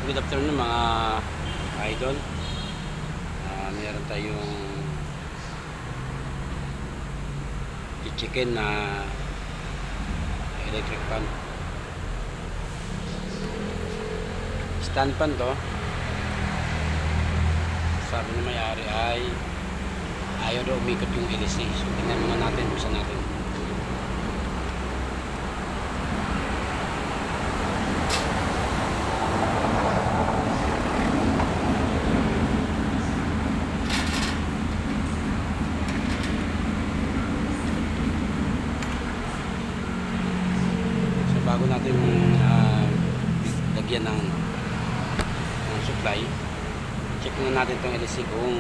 Good afternoon mga idol. Meron tayong chicken na electric pan. Stand pan to. Sabi ng may-ari ay ayaw daw umikot yung LC. So tingnan muna natin, buksan natin. Bago natin lagyan ng supply, check muna natin itong LC kung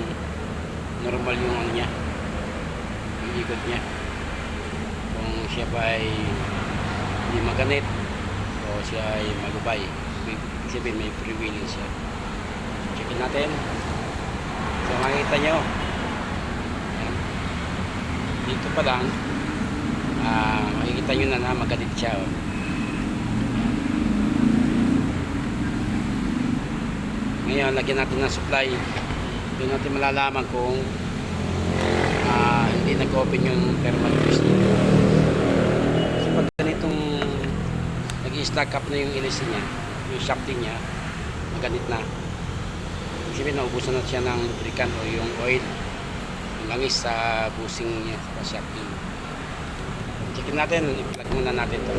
normal yung ano niya, yung ikot niya, kung siya ba ay hindi maganit o siya ay magubay. Ibig sabihin may freewheeling siya. Checkin natin. So makikita nyo, ayan, dito pa lang makikita nyo na maganit siya. Ngayon, lagyan natin ng supply. Doon natin malalaman kung hindi nag-open yung thermal fuse niya. Kasi pag ganitong nag-i-stack up na yung LC niya, yung shafting niya, maganit na. Kasi naubusan na siya ng lubricant o yung oil, yung langis sa busing niya, sa shafting. Checkin natin, i-plug muna natin ito.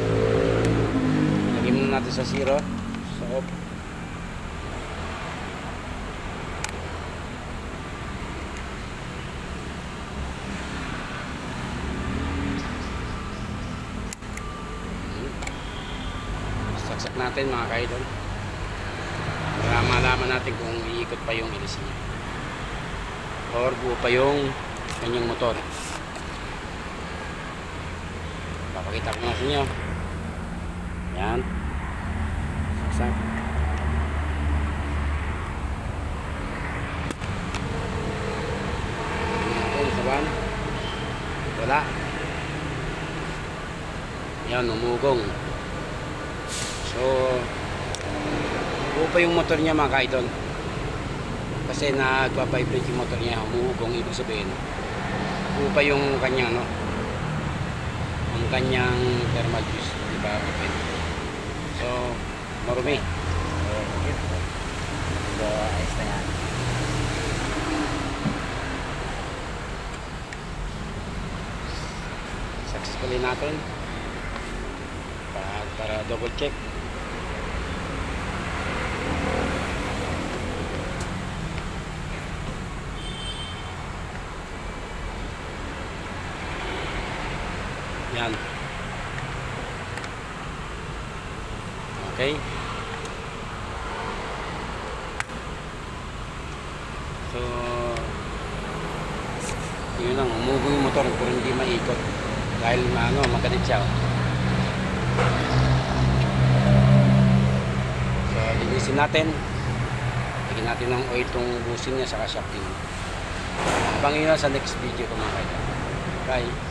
Lagyan muna natin sa 0, sa off. Saksak natin mga kaidol para malaman natin kung iikot pa yung LC niya or buo pa yung kanyang motor. Papakita ko nga sa inyo. Yan, saksak. Ito saban, wala. Yan, umugong. So, buo pa yung motor niya mga kaidol. Kasi nagpa-vibrate yung motor niya, umuugong, ibig sabihin buo pa yung kanyang ang kanyang thermal fuse, di ba? So, marumi. So, ayos na yan. Successfully natin para double check. Yan. Okay. So, yun lang, umugong yung motor pero hindi maikot dahil maganit siya. So, linisin natin. Lagyan natin ng oil itong busin niya saka shafting. Abangan nyo sa next video ko mga kaibigan. Bye.